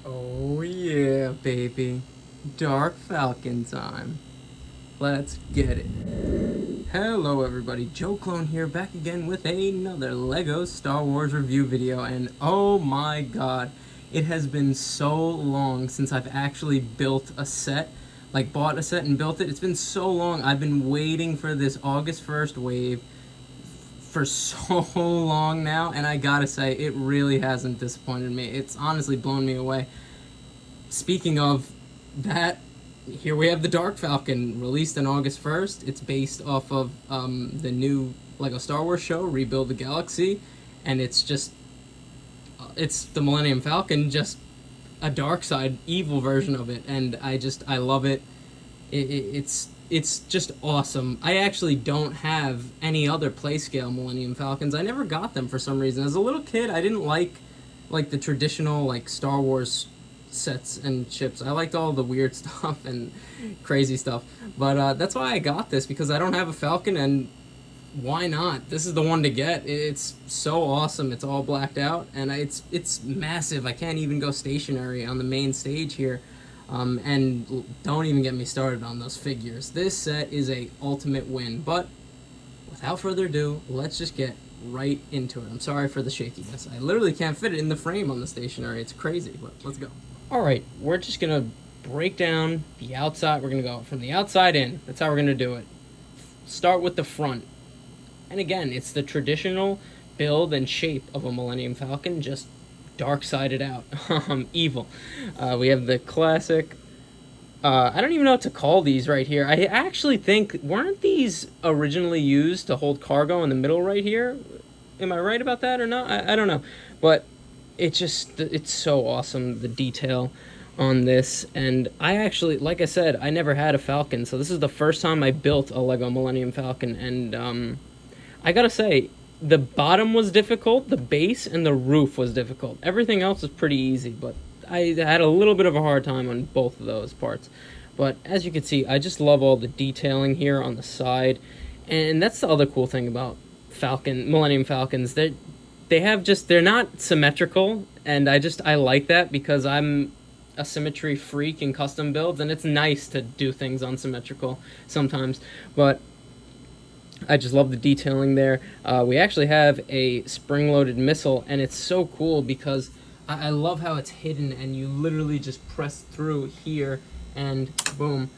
Oh yeah, baby. Dark Falcon time. Let's get it. Hello everybody, Joe Clone here, back again with another LEGO Star Wars review video, and oh my god, it has been so long since I've actually built a set, like bought a set and built it. It's been so long. I've been waiting for this August 1st wave for so long now, and I gotta say, it really hasn't disappointed me. It's honestly blown me away. Speaking of that, here we have the Dark Falcon, released on August 1st. It's based off of the new LEGO Star Wars show, Rebuild the Galaxy, and it's the Millennium Falcon, just a dark side, evil version of it, and I love it. It's just awesome. I actually don't have any other playscale Millennium Falcons. I never got them for some reason. As a little kid, I didn't like the traditional Star Wars sets and ships. I liked all the weird stuff and crazy stuff. But that's why I got this, because I don't have a Falcon, and why not? This is the one to get. It's so awesome. It's all blacked out, and it's massive. I can't even go stationary on the main stage here. And don't even get me started on those figures. This set is a ultimate win. But without further ado, let's just get right into it. I'm sorry for the shakiness. I literally can't fit it in the frame on the stationary. It's crazy, but let's go. Alright, we're just going to break down the outside. We're going to go from the outside in. That's how we're going to do it. Start with the front. And again, it's the traditional build and shape of a Millennium Falcon, just dark-sided out. Evil. We have the classic... I don't even know what to call these right here. I actually think, weren't these originally used to hold cargo in the middle right here? Am I right about that or not? I don't know. But it's so awesome, the detail on this. And I actually, like I said, I never had a Falcon, so this is the first time I built a LEGO Millennium Falcon. And I gotta say, the bottom was difficult, the base and the roof was difficult. Everything else was pretty easy, but I had a little bit of a hard time on both of those parts. But as you can see, I just love all the detailing here on the side. And that's the other cool thing about Millennium Falcons. They're not symmetrical, and I like that, because I'm a symmetry freak in custom builds, and it's nice to do things unsymmetrical sometimes. But I just love the detailing there. We actually have a spring-loaded missile, and it's so cool because I love how it's hidden, and you literally just press through here, and boom,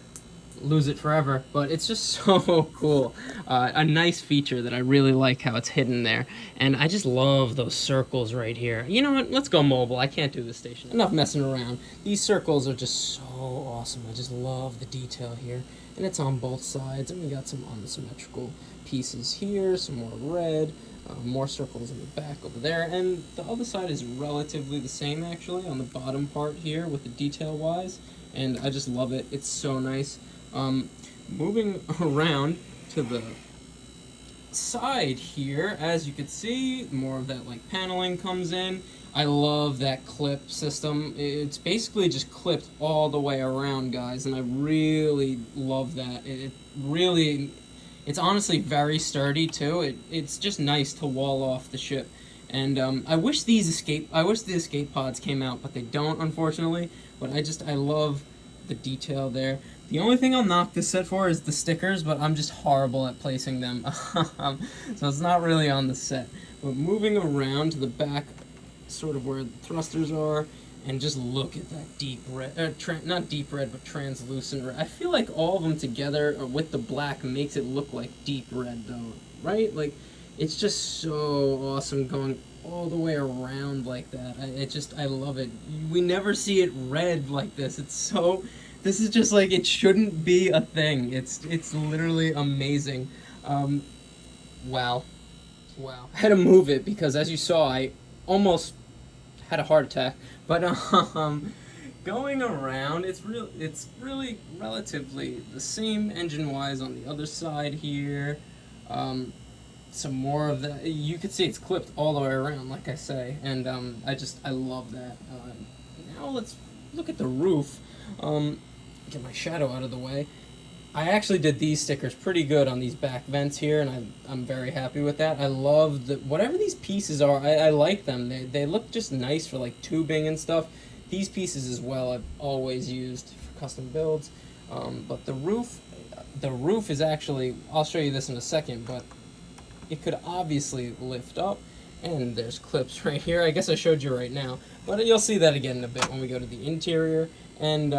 lose it forever. But it's just so cool. A nice feature that I really like, how it's hidden there. And I just love those circles right here. You know what? Let's go mobile. I can't do this station. Enough messing around. These circles are just so awesome. I just love the detail here. And it's on both sides. And we got some unsymmetrical pieces here, some more red, more circles in the back over there. And the other side is relatively the same, actually, on the bottom part here with the detail-wise. And I just love it. It's so nice. Moving around to the side here, as you can see, more of that paneling comes in. I love that clip system. It's basically just clipped all the way around, guys, and I really love that. It's honestly very sturdy too. It's just nice to wall off the ship. And I wish the escape pods came out, but they don't, unfortunately. But I love the detail there. The only thing I'll knock this set for is the stickers, but I'm just horrible at placing them. So it's not really on the set. But moving around to the back, sort of where the thrusters are, and just look at that deep red, not deep red, but translucent red. I feel like all of them together with the black makes it look like deep red though, right? It's just so awesome going all the way around like that. I love it. We never see it red like this. This is just it shouldn't be a thing. It's literally amazing. Wow. I had to move it because, as you saw, I almost had a heart attack. But going around, it's really relatively the same engine-wise on the other side here. Some more of that. You can see it's clipped all the way around, like I say, and I love that. Now let's look at the roof. Get my shadow out of the way. I actually did these stickers pretty good on these back vents here, and I'm very happy with that. I love whatever these pieces are. I like them. They look just nice for tubing and stuff. These pieces as well I've always used for custom builds, but the roof is actually, I'll show you this in a second, but it could obviously lift up, and there's clips right here. I guess I showed you right now, but you'll see that again in a bit when we go to the interior. And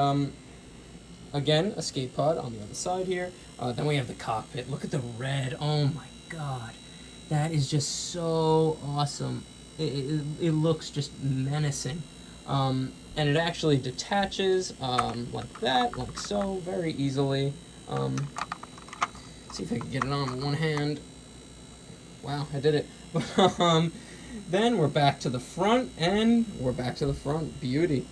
again, escape pod on the other side here. Then we have the cockpit. Look at the red. Oh my god, that is just so awesome. It looks just menacing. And it actually detaches like that, like so, very easily. See if I can get it on with one hand. Wow, I did it. Then we're back to the front, and we're back to the front. Beauty.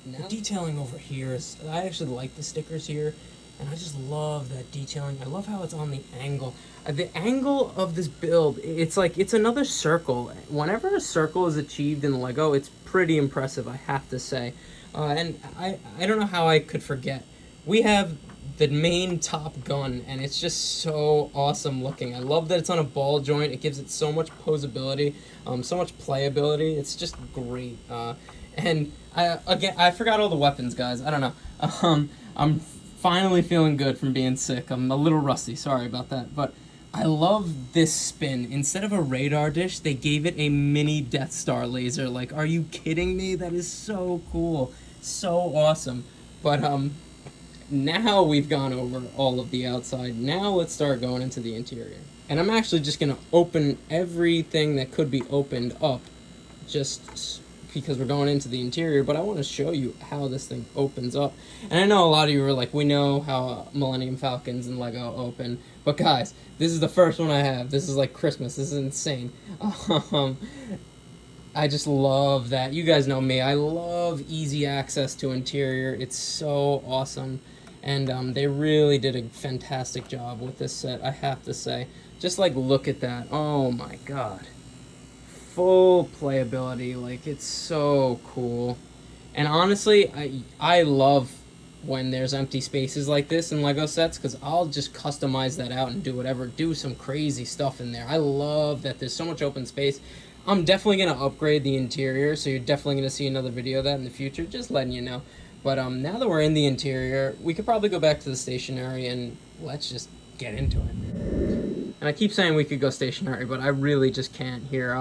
Now the detailing over here is, I actually like the stickers here, and I just love that detailing. I love how it's on the angle. The angle of this build, it's like, it's another circle. Whenever a circle is achieved in LEGO, it's pretty impressive, I have to say. And I don't know how I could forget. We have the main top gun, and it's just so awesome looking. I love that it's on a ball joint. It gives it so much posability, so much playability. It's just great. And I forgot all the weapons, guys. I don't know. I'm finally feeling good from being sick. I'm a little rusty. Sorry about that. But I love this spin. Instead of a radar dish, they gave it a mini Death Star laser. Like, are you kidding me? That is so cool. So awesome. But now we've gone over all of the outside. Now let's start going into the interior. And I'm actually just going to open everything that could be opened up, just because we're going into the interior, but I want to show you how this thing opens up. And I know a lot of you are like, we know how Millennium Falcons and LEGO open, but guys, this is the first one I have. This is like Christmas. This is insane. I just love that. You guys know me. I love easy access to interior. It's so awesome. And they really did a fantastic job with this set, I have to say. Just like, look at that. Oh my god. Full playability. Like, it's so cool. And honestly, I love when there's empty spaces like this in LEGO sets, because I'll just customize that out and do whatever, do some crazy stuff in there. I love that there's so much open space. I'm definitely going to upgrade the interior, so you're definitely going to see another video of that in the future, just letting you know. But now that we're in the interior, we could probably go back to the stationary, and let's just get into it. And I keep saying we could go stationary, but I really just can't here.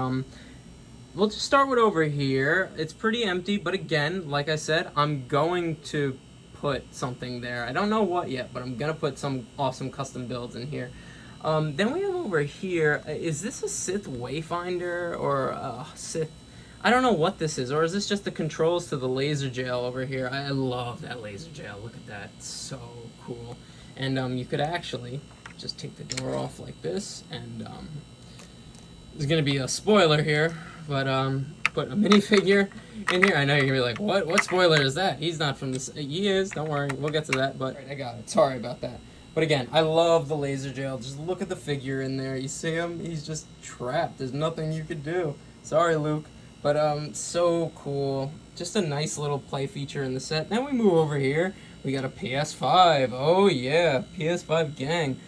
We'll just start with over here. It's pretty empty, but again, like I said, I'm going to put something there. I don't know what yet, but I'm going to put some awesome custom builds in here. Then we have over here, is this a Sith Wayfinder or a Sith? I don't know what this is, or is this just the controls to the laser jail over here? I love that laser jail. Look at that. It's so cool. And you could actually just take the door off like this, and there's going to be a spoiler here, but put a minifigure in here. I know you're going to be like, what spoiler is that? He's not from this. He is, don't worry, we'll get to that, but right, I got it. Sorry about that. But again, I love the laser jail. Just look at the figure in there. You see him? He's just trapped. There's nothing you could do. Sorry, Luke. But so cool. Just a nice little play feature in the set. Then we move over here. We got a PS5. Oh yeah, PS5 gang.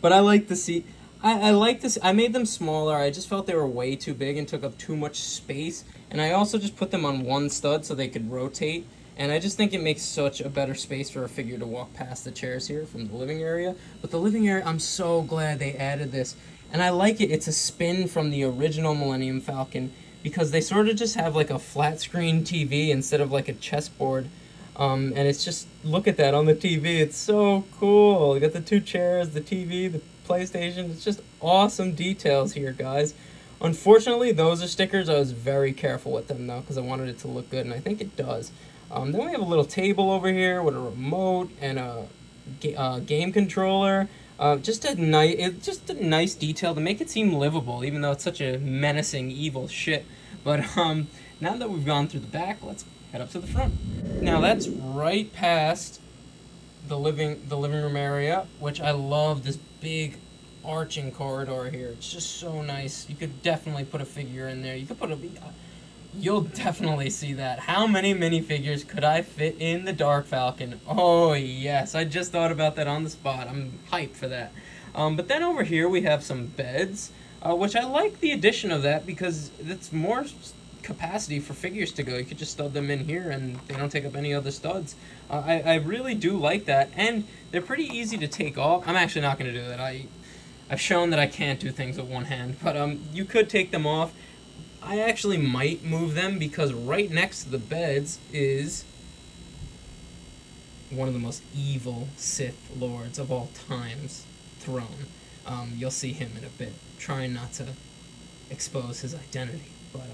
But I like to see. I like this. I made them smaller. I just felt they were way too big and took up too much space. And I also just put them on one stud so they could rotate. And I just think it makes such a better space for a figure to walk past the chairs here from the living area. But the living area, I'm so glad they added this. And I like it. It's a spin from the original Millennium Falcon, because they sort of just have like a flat screen TV instead of like a chessboard. And it's just, look at that on the TV. It's so cool. You got the two chairs, the TV, the PlayStation. It's just awesome details here, guys. Unfortunately, those are stickers. I was very careful with them though, because I wanted it to look good, and I think it does. Then we have a little table over here with a remote and a game controller. Just a nice detail to make it seem livable, even though it's such a menacing, evil shit. But now that we've gone through the back, let's head up to the front. Now that's right past the living room area, which I love this big arching corridor here. It's just so nice. You could definitely put a figure in there. You could put a. You'll definitely see that. How many minifigures could I fit in the Dark Falcon? Oh, yes. I just thought about that on the spot. I'm hyped for that. But then over here we have some beds, which I like the addition of that because it's more capacity for figures to go. You could just stud them in here and they don't take up any other studs. I really do like that, and they're pretty easy to take off. I'm actually not going to do that. I've shown that I can't do things with one hand, but you could take them off. I actually might move them because right next to the beds is one of the most evil Sith Lords of all time's throne. You'll see him in a bit, trying not to expose his identity. But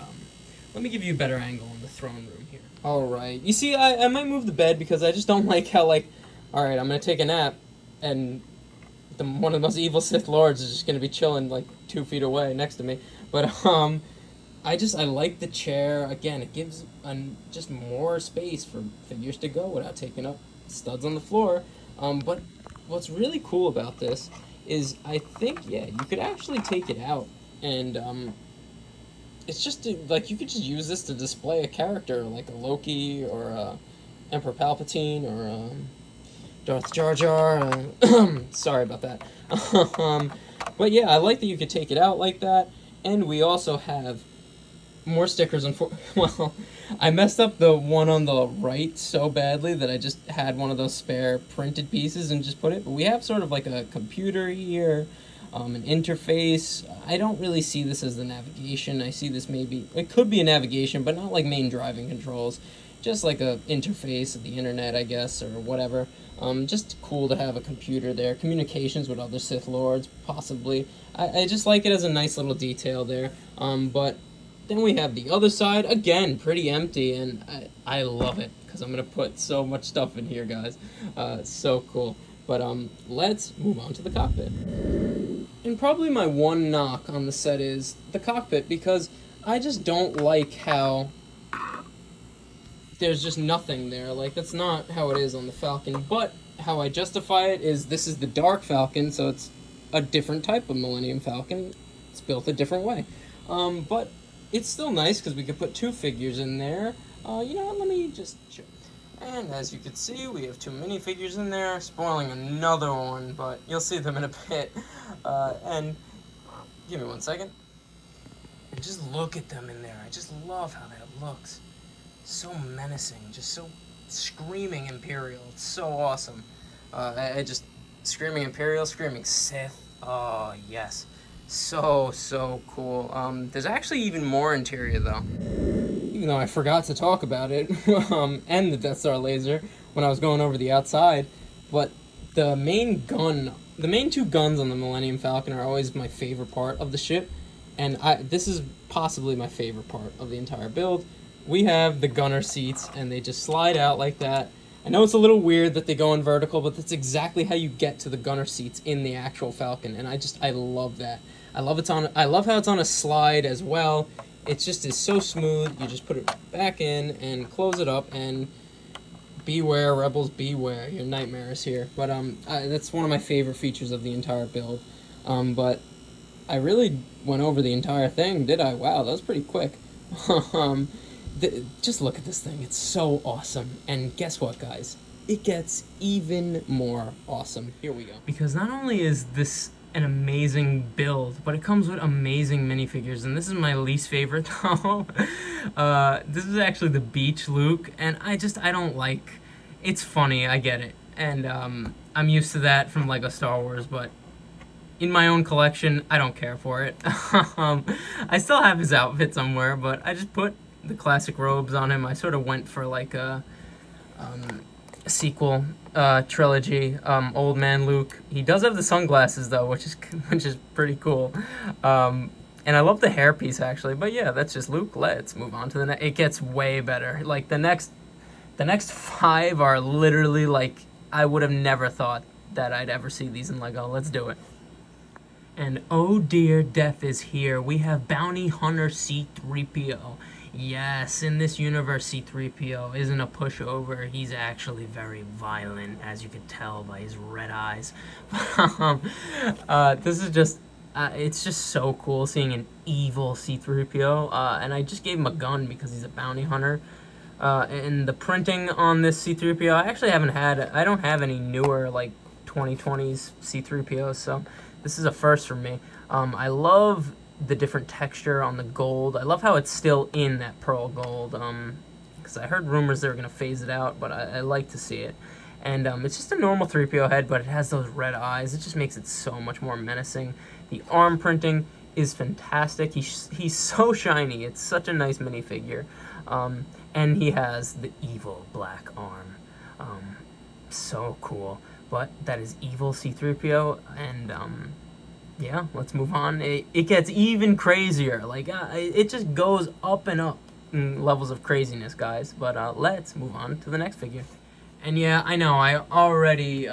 let me give you a better angle on the throne room here. Alright, you see, I might move the bed because I just don't like how, like, alright, I'm going to take a nap, and one of the most evil Sith Lords is just going to be chilling, like, 2 feet away next to me. But, I like the chair. Again, it gives just more space for figures to go without taking up studs on the floor. But what's really cool about this is I think, yeah, you could actually take it out. And it's just, like, you could just use this to display a character, like a Loki or a Emperor Palpatine or Darth Jar Jar. Sorry about that. But yeah, I like that you could take it out like that. And we also have more stickers. Well, I messed up the one on the right so badly that I just had one of those spare printed pieces and just put it. But we have sort of like a computer here, an interface. I don't really see this as the navigation. I see this maybe, it could be a navigation, but not like main driving controls. Just like a interface of the internet, I guess, or whatever. Just cool to have a computer there. Communications with other Sith Lords, possibly. I just like it as a nice little detail there. But then we have the other side, again, pretty empty, and I love it, because I'm going to put so much stuff in here, guys. So cool. But let's move on to the cockpit. And probably my one knock on the set is the cockpit, because I just don't like how there's just nothing there. Like, that's not how it is on the Falcon, but how I justify it is this is the Dark Falcon, so it's a different type of Millennium Falcon. It's built a different way. But it's still nice because we could put 2 figures in there. You know what, let me just check. And as you can see, we have 2 minifigures in there, spoiling another one, but you'll see them in a bit. And give me 1 second. And just look at them in there. I just love how that looks. So menacing, just so screaming Imperial. It's so awesome. I just, screaming Imperial, screaming Sith. Oh, yes. So cool. There's actually even more interior, though. Even though I forgot to talk about it, and the Death Star laser, when I was going over the outside. But the main 2 guns on the Millennium Falcon are always my favorite part of the ship. And this is possibly my favorite part of the entire build. We have the gunner seats, and they just slide out like that. I know it's a little weird that they go in vertical, but that's exactly how you get to the gunner seats in the actual Falcon, and I love that. I love how it's on a slide as well. It just is so smooth. You just put it back in and close it up, and beware, Rebels, beware. Your nightmare is here. But that's one of my favorite features of the entire build. But I really went over the entire thing, did I? Wow, that was pretty quick. Just look at this thing. It's so awesome. And guess what, guys? It gets even more awesome. Here we go. Because not only is this an amazing build, but it comes with amazing minifigures, and this is my least favorite, though. This is actually the Beach Luke, and I don't like... It's funny, I get it. And I'm used to that from LEGO Star Wars, but in my own collection, I don't care for it. I still have his outfit somewhere, but I just put the classic robes on him. I sort of went for like a sequel trilogy. Old Man Luke. He does have the sunglasses though, which is pretty cool. And I love the hairpiece actually. But yeah, that's just Luke. Let's move on to the next. It gets way better. Like the next 5 are literally like I would have never thought that I'd ever see these in LEGO. Let's do it. And oh dear, death is here. We have Bounty Hunter C-3PO. Yes, in this universe, C-3PO isn't a pushover. He's actually very violent, as you can tell by his red eyes. This is just, it's just so cool seeing an evil C-3PO. And I just gave him a gun because he's a bounty hunter. And the printing on this C-3PO, I actually I don't have any newer, like, 2020s C-3POs, so this is a first for me. I love the different texture on the gold. I love how it's still in that pearl gold, because I heard rumors they were going to phase it out, but I like to see it. And it's just a normal 3PO head, but it has those red eyes. It just makes it so much more menacing. The arm printing is fantastic. He's so shiny. It's such a nice minifigure. And he has the evil black arm. So cool. But that is evil C-3PO, and yeah, let's move on. It gets even crazier. Like, it just goes up and up in levels of craziness, guys. But let's move on to the next figure. And yeah, I know, I already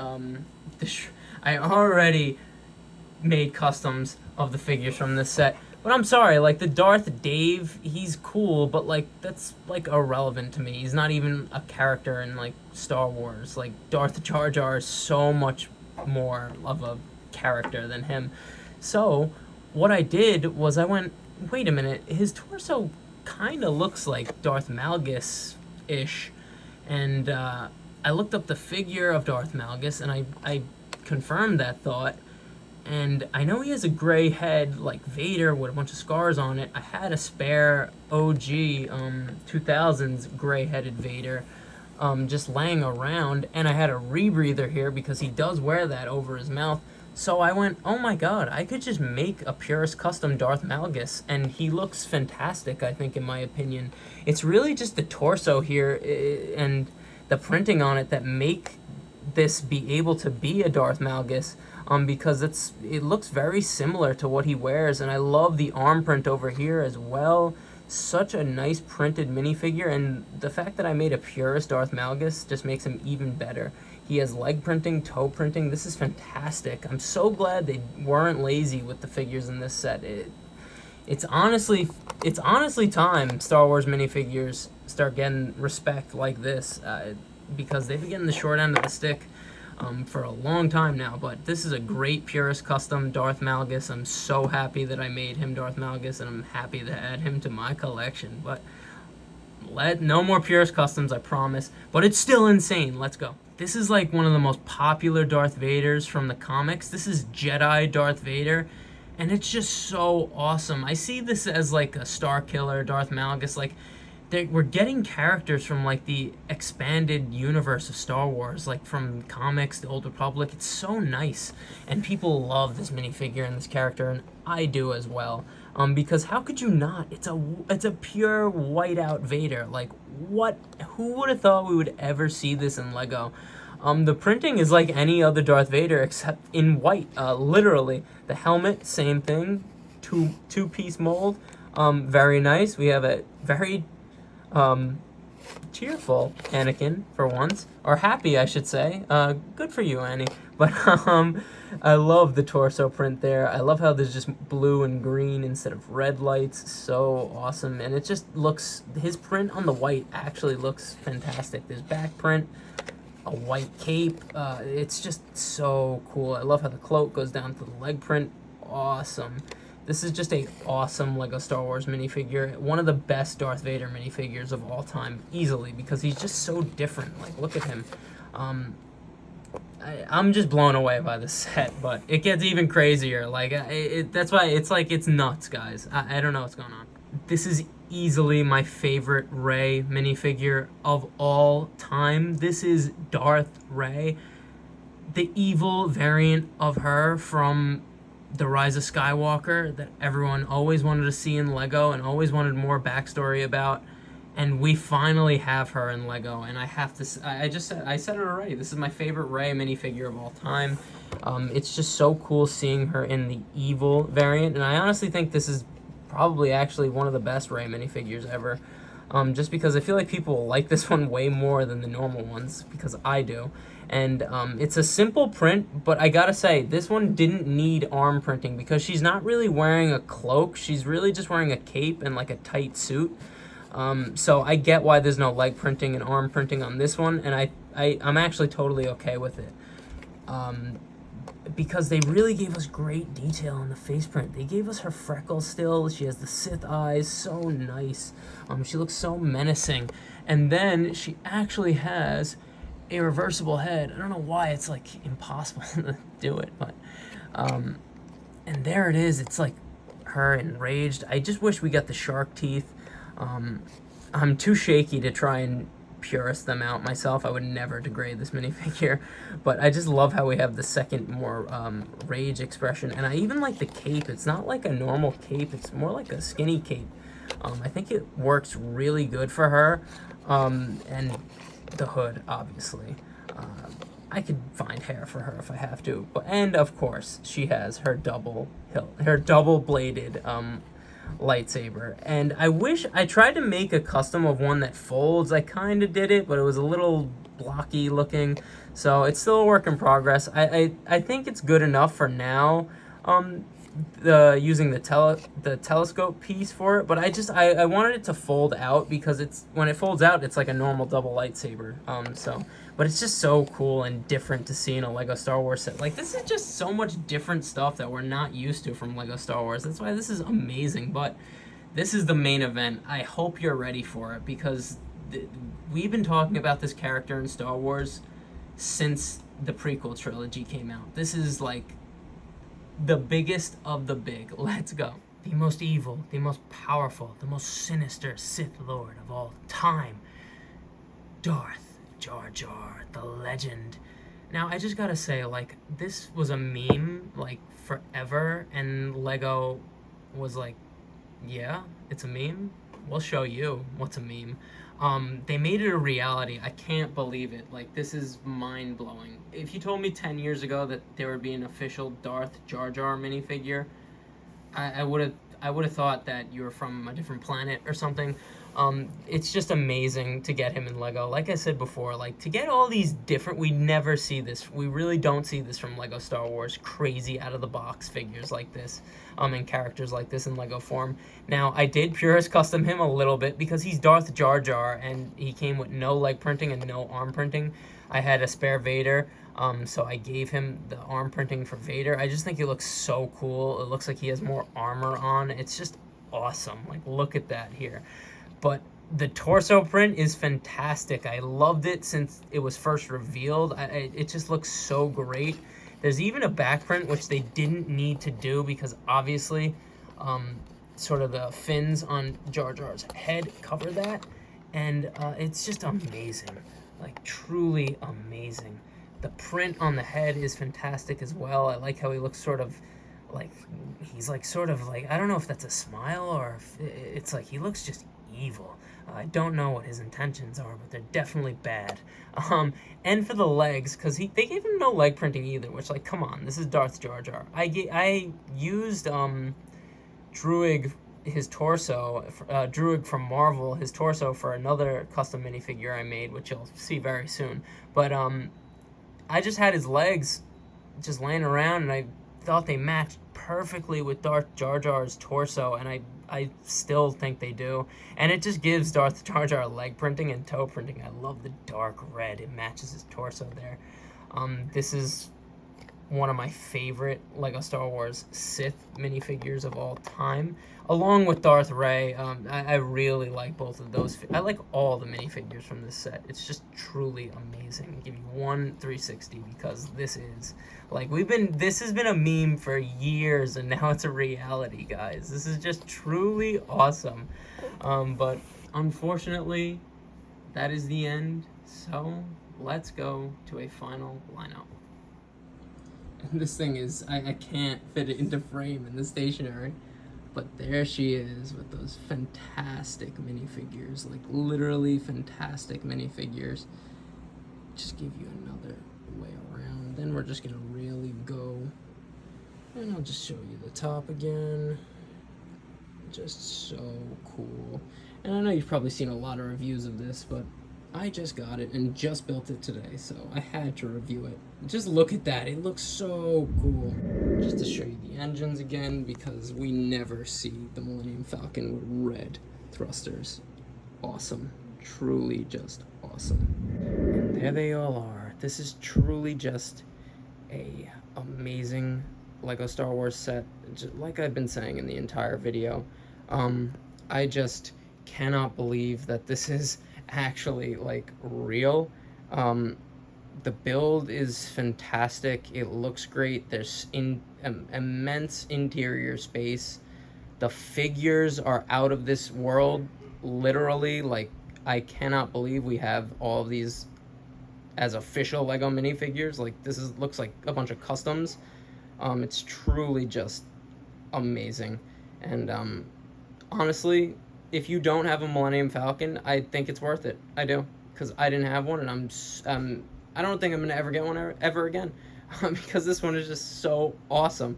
made customs of the figures from this set. But I'm sorry, like, the Darth Dave, he's cool, but, like, that's, like, irrelevant to me. He's not even a character in, like, Star Wars. Like, Darth Jar Jar is so much more of a character than him. So, what I did was I went, wait a minute, his torso kind of looks like Darth Malgus-ish. And, I looked up the figure of Darth Malgus, and I confirmed that thought. And I know he has a gray head like Vader with a bunch of scars on it. I had a spare OG 2000s gray-headed Vader just laying around, and I had a rebreather here because he does wear that over his mouth. So I went, oh my god, I could just make a purist custom Darth Malgus, and he looks fantastic, I think, in my opinion. It's really just the torso here and the printing on it that make this be able to be a Darth Malgus. Because it looks very similar to what he wears, and I love the arm print over here as well. Such a nice printed minifigure, and the fact that I made a purist Darth Malgus just makes him even better. He has leg printing, toe printing. This is fantastic. I'm so glad they weren't lazy with the figures in this set. It's honestly time Star Wars minifigures start getting respect like this, because they've been getting the short end of the stick for a long time now. But this is a great purist custom Darth Malgus. I'm so happy that I made him Darth Malgus, and I'm happy to add him to my collection. But no more purist customs, I promise. But it's still insane. Let's go. This is like one of the most popular Darth Vaders from the comics. This is Jedi Darth Vader, and it's just so awesome. I see this as like a Star Killer Darth Malgus. Like, we're getting characters from like the expanded universe of Star Wars, like from comics, the Old Republic. It's so nice, and people love this minifigure and this character, and I do as well. Because how could you not? It's a pure whiteout Vader. Like, what? Who would have thought we would ever see this in Lego? The printing is like any other Darth Vader except in white. Literally, the helmet, same thing, two-piece mold. Very nice. We have a very cheerful Anakin for once, or happy, I should say. Good for you, Annie. But I love the torso print there. I love how there's just blue and green instead of red lights. So awesome. And it just looks, his print on the white actually looks fantastic. There's back print, a white cape. It's just so cool. I love how the cloak goes down to the leg print. Awesome. This is just a awesome LEGO Star Wars minifigure. One of the best Darth Vader minifigures of all time, easily, because he's just so different. Like, look at him. I'm just blown away by this set, but it gets even crazier. Like, that's why it's like, it's nuts, guys. I don't know what's going on. This is easily my favorite Ray minifigure of all time. This is Darth Ray, the evil variant of her from The Rise of Skywalker that everyone always wanted to see in Lego and always wanted more backstory about, and we finally have her in Lego. And I have to, I said it already, this is my favorite Rey minifigure of all time. It's just so cool seeing her in the evil variant, and I honestly think this is probably actually one of the best Rey minifigures ever, just because I feel like people like this one way more than the normal ones, because I do. And it's a simple print, but I gotta say, this one didn't need arm printing because she's not really wearing a cloak. She's really just wearing a cape and like a tight suit. So I get why there's no leg printing and arm printing on this one, and I'm actually totally okay with it. Because they really gave us great detail on the face print. They gave us her freckles still. She has the Sith eyes, so nice. She looks so menacing. And then she actually has a reversible head. I don't know why it's like impossible to do it, but and there it is. It's like her enraged. I just wish we got the shark teeth. I'm too shaky to try and purist them out myself. I would never degrade this minifigure, but I just love how we have the second more rage expression, and I even like the cape. It's not like a normal cape, it's more like a skinny cape. I think it works really good for her, and the hood, obviously. I could find hair for her if I have to, and of course she has her double bladed lightsaber. And I tried to make a custom of one that folds. I kind of did it, but it was a little blocky looking, so it's still a work in progress. I think it's good enough for now, using the telescope piece for it, but I wanted it to fold out, because when it folds out it's like a normal double lightsaber. But it's just so cool and different to see in a LEGO Star Wars set. Like, this is just so much different stuff that we're not used to from LEGO Star Wars. That's why this is amazing. But this is the main event. I hope you're ready for it, because we've been talking about this character in Star Wars since the prequel trilogy came out. This is like the biggest of the big. Let's go. The most evil, the most powerful, the most sinister Sith Lord of all time, Darth Jar Jar, the legend. Now, I just gotta say, like, this was a meme, like, forever, and LEGO was like, yeah, it's a meme? We'll show you what's a meme. They made it a reality. I can't believe it. Like, this is mind-blowing. If you told me 10 years ago that there would be an official Darth Jar Jar minifigure, I would have thought that you were from a different planet or something. It's just amazing to get him in LEGO. Like I said before, like, to get all these different, we never see this. We really don't see this from LEGO Star Wars. Crazy out-of-the-box figures like this, and characters like this in LEGO form. Now, I did purist custom him a little bit, because he's Darth Jar Jar, and he came with no leg printing and no arm printing. I had a spare Vader, so I gave him the arm printing for Vader. I just think he looks so cool. It looks like he has more armor on. It's just awesome. Like, look at that here. But the torso print is fantastic. I loved it since it was first revealed. It just looks so great. There's even a back print, which they didn't need to do, because obviously sort of the fins on Jar Jar's head cover that. And it's just amazing. Like, truly amazing. The print on the head is fantastic as well. I like how he looks sort of like, he's like sort of like, I don't know if that's a smile or if it's like he looks just evil. I don't know what his intentions are, but they're definitely bad. And for the legs, because they gave him no leg printing either, which, like, come on, this is Darth Jar Jar. I used Druig, his torso, Druig from Marvel, his torso, for another custom minifigure I made, which you'll see very soon. But I just had his legs just laying around, and I thought they matched perfectly with Darth Jar Jar's torso, and I still think they do. And it just gives Darth Jar Jar leg printing and toe printing. I love the dark red. It matches his torso there. This is one of my favorite LEGO Star Wars Sith minifigures of all time, along with Darth Ray. I really like both of those. I like all the minifigures from this set. It's just truly amazing. I'll give you one 360, because this is, like, this has been a meme for years, and now it's a reality, guys. This is just truly awesome. But unfortunately, that is the end. So let's go to a final lineup. And this thing is, I can't fit it into frame in the stationery, but there she is with those fantastic minifigures, like literally fantastic minifigures. Just give you another way around, then we're just gonna really go, and I'll just show you the top again. Just so cool. And I know you've probably seen a lot of reviews of this, but I just got it and just built it today, so I had to review it. Just look at that, it looks so cool. Just to show you the engines again, because we never see the Millennium Falcon with red thrusters. Awesome, truly just awesome. And there they all are. This is truly just a amazing LEGO Star Wars set, just like I've been saying in the entire video. I just cannot believe that this is actually, like, real. The build is fantastic. It looks great. There's immense interior space. The figures are out of this world, literally. Like, I cannot believe we have all of these as official Lego minifigures. Like, this looks like a bunch of customs. It's truly just amazing. And honestly, if you don't have a Millennium Falcon, I think it's worth it. I do, because I didn't have one, and I don't think I'm gonna ever get one ever again, because this one is just so awesome.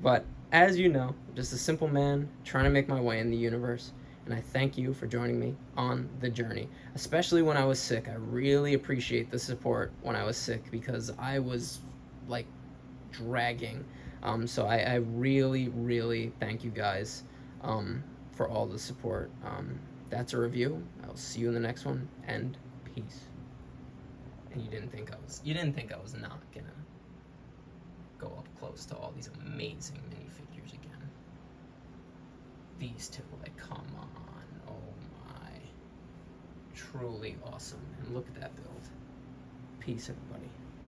But as you know, I'm just a simple man trying to make my way in the universe, and I thank you for joining me on the journey, especially when I was sick. I really appreciate the support when I was sick, because I was like dragging. So I really, really thank you guys for all the support. That's a review. I'll see you in the next one, and peace. And you didn't think I was not gonna go up close to all these amazing minifigures again. These two, like, come on, oh my, truly awesome. And look at that build. Peace, everybody.